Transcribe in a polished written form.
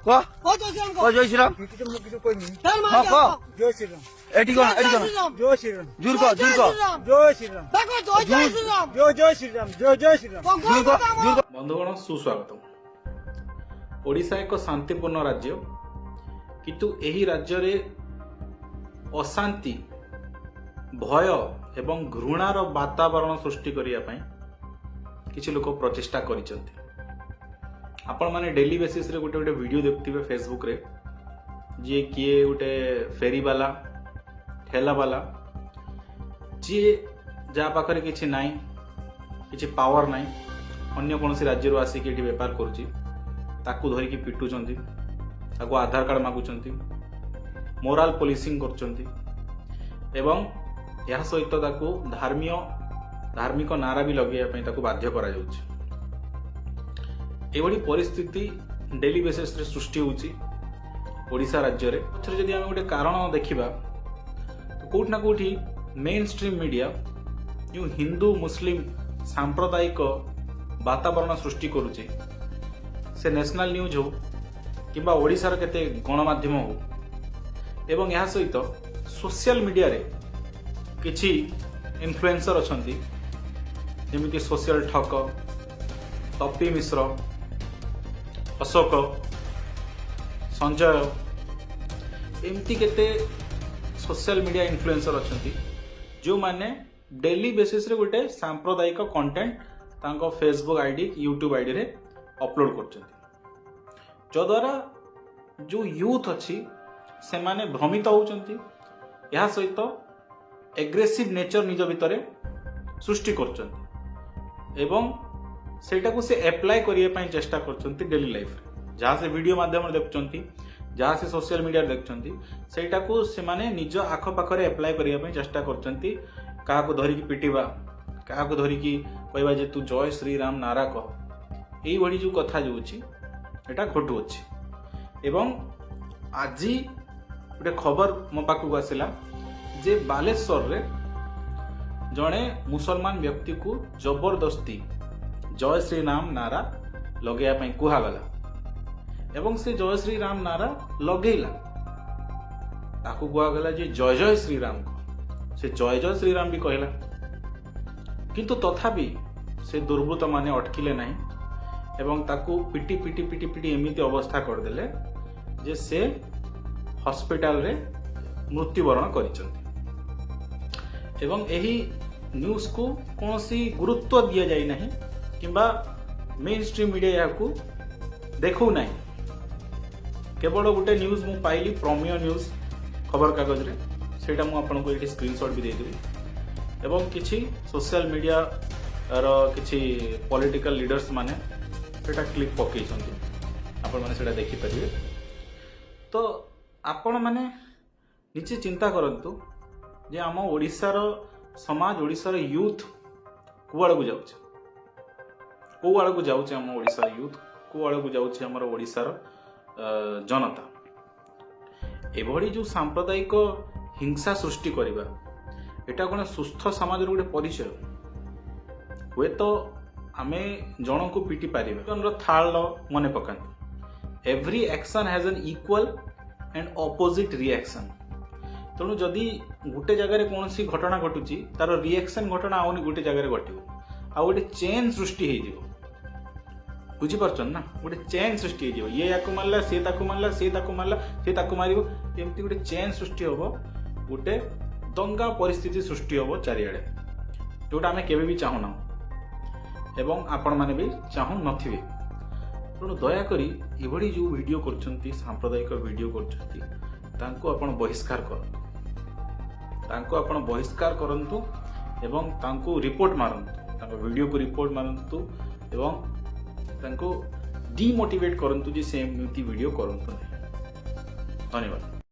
জয় শ্রীরাম হ্যাঁ ক জয় শ্রীরাম এটি কোন জয় শ্রীরাম জোর ক জয় শ্রীরাম জয় শ্রীরাম জয় শ্রীরাম বন্ধুগণ সুস্বাগত। ওড়িশা এক শান্তিপূর্ণ রাজ্য, কিন্তু ଏହି ରାଜ୍ୟରେ ଅଶାନ୍ତି, ଭୟ ଏବଂ ଘୃଣାର ବାତାବରଣ ସୃଷ୍ଟି କରିବା ପାଇଁ କିଛି ଲୋକ ପ୍ରଚେଷ୍ଟା କରିଛନ୍ତି। ଆପଣମାନେ ଡେଲି ବେସିସ୍ରେ ଗୋଟେ ଗୋଟେ ଭିଡ଼ିଓ ଦେଖୁଥିବେ ଫେସବୁକ୍ରେ, ଯିଏ କିଏ ଗୋଟେ ଫେରିବାଲା, ଠେଲାବାଲା, ଯିଏ ଯାହା ପାଖରେ କିଛି ନାହିଁ, କିଛି ପାୱାର ନାହିଁ, ଅନ୍ୟ କୌଣସି ରାଜ୍ୟରୁ ଆସିକି ଏଠି ବେପାର କରୁଛି, ତାକୁ ଧରିକି ପିଟୁଛନ୍ତି, ତାକୁ ଆଧାର କାର୍ଡ ମାଗୁଛନ୍ତି, ମୋରାଲ ପୋଲିସିଂ କରୁଛନ୍ତି ଏବଂ ଏହା ସହିତ ତାକୁ ଧାର୍ମିକ ନାରା ବି ଲଗେଇବା ପାଇଁ ତାକୁ ବାଧ୍ୟ କରାଯାଉଛି। ଏଭଳି ପରିସ୍ଥିତି ଡେଲି ବେସିସ୍ରେ ସୃଷ୍ଟି ହେଉଛି ଓଡ଼ିଶା ରାଜ୍ୟରେ। ପଛରେ ଯଦି ଆମେ ଗୋଟେ କାରଣ ଦେଖିବା, କୋଉଠି ନା କୋଉଠି ମେନ୍ ଷ୍ଟ୍ରିମ୍ ମିଡିଆ ଯେଉଁ ହିନ୍ଦୁ ମୁସଲିମ ସାମ୍ପ୍ରଦାୟିକ ବାତାବରଣ ସୃଷ୍ଟି କରୁଛି, ସେ ନ୍ୟାସନାଲ ନ୍ୟୁଜ୍ ହଉ କିମ୍ବା ଓଡ଼ିଶାର କେତେ ଗଣମାଧ୍ୟମ ହଉ, ଏବଂ ଏହା ସହିତ ସୋସିଆଲ ମିଡିଆରେ କିଛି ଇନଫ୍ଲୁଏନ୍ସର ଅଛନ୍ତି, ଯେମିତି ସୋସିଆଲ ଠକ, ତପି ମିଶ୍ର, ଅଶୋକ, ସଞ୍ଜୟ, ଏମିତି କେତେ ସୋସିଆଲ ମିଡିଆ ଇନଫ୍ଲୁଏନ୍ସର ଅଛନ୍ତି ଯେଉଁମାନେ ଡେଲି ବେସିସ୍ରେ ଗୋଟେ ସାମ୍ପ୍ରଦାୟିକ କଣ୍ଟେଣ୍ଟ ତାଙ୍କ ଫେସବୁକ୍ ଆଇଡି, ୟୁଟ୍ୟୁବ୍ ଆଇଡିରେ ଅପଲୋଡ କରୁଛନ୍ତି, ଯଦ୍ୱାରା ଯେଉଁ ୟୁଥ୍ ଅଛି ସେମାନେ ଭ୍ରମିତ ହେଉଛନ୍ତି। ଏହା ସହିତ ଏଗ୍ରେସିଭ୍ ନେଚର ନିଜ ଭିତରେ ସୃଷ୍ଟି କରୁଛନ୍ତି ଏବଂ ସେଇଟାକୁ ସେ ଆପ୍ଲାଏ କରିବା ପାଇଁ ଚେଷ୍ଟା କରୁଛନ୍ତି ଡେଲି ଲାଇଫରେ। ଯାହା ସେ ଭିଡ଼ିଓ ମାଧ୍ୟମରେ ଦେଖୁଛନ୍ତି, ଯାହା ସେ ସୋସିଆଲ ମିଡିଆରେ ଦେଖୁଛନ୍ତି, ସେଇଟାକୁ ସେମାନେ ନିଜ ଆଖପାଖରେ ଆପ୍ଲାଏ କରିବା ପାଇଁ ଚେଷ୍ଟା କରୁଛନ୍ତି। କାହାକୁ ଧରିକି ପିଟିବା, କାହାକୁ ଧରିକି କହିବା ଯେ ତୁ ଜୟ ଶ୍ରୀରାମ ନାରା କହ, ଏଇଭଳି ଯେଉଁ କଥା ଯେଉଁ ଅଛି ଏଇଟା ଘଟୁଅଛି। ଏବଂ ଆଜି ଗୋଟେ ଖବର ମୋ ପାଖକୁ ଆସିଲା ଯେ ବାଲେଶ୍ୱରରେ ଜଣେ ମୁସଲମାନ ବ୍ୟକ୍ତିକୁ ଜବରଦସ୍ତି ଜୟ ଶ୍ରୀରାମ ନାରା ଲଗେଇବା ପାଇଁ କୁହାଗଲା ଏବଂ ସେ ଜୟ ଶ୍ରୀରାମ ନାରା ଲଗେଇଲା। ତାକୁ କୁହାଗଲା ଯେ ଜୟ ଜୟ ଶ୍ରୀରାମ, ସେ ଜୟ ଜୟ ଶ୍ରୀରାମ ବି କହିଲା, କିନ୍ତୁ ତଥାପି ସେ ଦୁର୍ବୃତ୍ତ ମାନେ ଅଟକିଲେ ନାହିଁ ଏବଂ ତାକୁ ପିଟି ପିଟି ପିଟି ପିଟି ଏମିତି ଅବସ୍ଥା କରିଦେଲେ ଯେ ସେ ହସ୍ପିଟାଲରେ ମୃତ୍ୟୁବରଣ କରିଛନ୍ତି। ଏବଂ ଏହି ନ୍ୟୁଜକୁ କୌଣସି ଗୁରୁତ୍ୱ ଦିଆଯାଇ ନାହିଁ କିମ୍ବା ମେନ୍ ଷ୍ଟ୍ରିମ୍ ମିଡିଆ ଏହାକୁ ଦେଖାଉନାହିଁ। କେବଳ ଗୋଟେ ନ୍ୟୁଜ୍ ମୁଁ ପାଇଲି ପ୍ରମେୟ ନ୍ୟୁଜ୍ ଖବରକାଗଜରେ, ସେଇଟା ମୁଁ ଆପଣଙ୍କୁ ଏଠି ସ୍କ୍ରିନଶଟ୍ ବି ଦେଇଦେବି ଏବଂ କିଛି ସୋସିଆଲ ମିଡିଆର କିଛି ପଲିଟିକାଲ ଲିଡର୍ସ ମାନେ ସେଇଟା କ୍ଲିପ୍ ପକେଇଛନ୍ତି, ଆପଣମାନେ ସେଇଟା ଦେଖିପାରିବେ। ତ ଆପଣମାନେ ନିଜେ ଚିନ୍ତା କରନ୍ତୁ ଯେ ଆମ ଓଡ଼ିଶାର ସମାଜ, ଓଡ଼ିଶାର ୟୁଥ୍ କୁଆଡ଼କୁ ଯାଉଛି, କୋଉ ଆଡ଼କୁ ଯାଉଛି ଆମ ଓଡ଼ିଶାର ୟୁଥ୍, କୋଉ ଆଡ଼କୁ ଯାଉଛି ଆମର ଓଡ଼ିଶାର ଜନତା। ଏଭଳି ଯେଉଁ ସାମ୍ପ୍ରଦାୟିକ ହିଂସା ସୃଷ୍ଟି କରିବା, ଏଇଟା କ'ଣ ସୁସ୍ଥ ସମାଜର ଗୋଟେ ପରିଚୟ? ହୁଏତ ଆମେ ଜଣକୁ ପିଟି ପାରିବା। ଥାଳ ମନେ ପକାନ୍ତୁ, ଏଭ୍ରି ଆକ୍ସନ୍ ହ୍ୟାଜ୍ ଆନ୍ ଇକ୍ୱାଲ୍ ଆଣ୍ଡ ଅପୋଜିଟ୍ ରିଆକ୍ସନ୍। ତେଣୁ ଯଦି ଗୋଟେ ଜାଗାରେ କୌଣସି ଘଟଣା ଘଟୁଛି, ତାର ରିଆକ୍ସନ୍ ଘଟଣା ଆଉ ଗୋଟେ ଜାଗାରେ ଘଟିବ, ଆଉ ଗୋଟେ ଚେନ୍ ସୃଷ୍ଟି ହେଇଯିବ। ବୁଝିପାରୁଛନ୍ତି ନା? ଗୋଟେ ଚେନ୍ ସୃଷ୍ଟି ହେଇଯିବ, ଇଏ ୟାକୁ ମାରିଲା, ସେ ତାକୁ ମାରିଲା, ସେ ତାକୁ ମାରିଲା, ସେ ତାକୁ ମାରିବ, ଏମିତି ଗୋଟେ ଚେନ୍ ସୃଷ୍ଟି ହବ, ଗୋଟେ ଦଙ୍ଗା ପରିସ୍ଥିତି ସୃଷ୍ଟି ହବ ଚାରିଆଡ଼େ, ଯୋଉଟା ଆମେ କେବେ ବି ଚାହୁଁନାହୁଁ ଏବଂ ଆପଣମାନେ ବି ଚାହୁଁ ନଥିବେ। ତେଣୁ ଦୟାକରି ଏଭଳି ଯେଉଁ ଭିଡ଼ିଓ କରୁଛନ୍ତି, ସାମ୍ପ୍ରଦାୟିକ ଭିଡ଼ିଓ କରୁଛନ୍ତି, ତାଙ୍କୁ ଆପଣ ବହିଷ୍କାର କରନ୍ତୁ, ଏବଂ ତାଙ୍କୁ ରିପୋର୍ଟ ମାରନ୍ତୁ, ତାଙ୍କ ଭିଡ଼ିଓକୁ ରିପୋର୍ଟ ମାରନ୍ତୁ ଏବଂ ତାଙ୍କୁ ଡିମୋଟିଭେଟ୍ କରନ୍ତୁ ଯେ ସେ ଏମିତି ଭିଡ଼ିଓ କରନ୍ତୁ ନାହିଁ। ଧନ୍ୟବାଦ।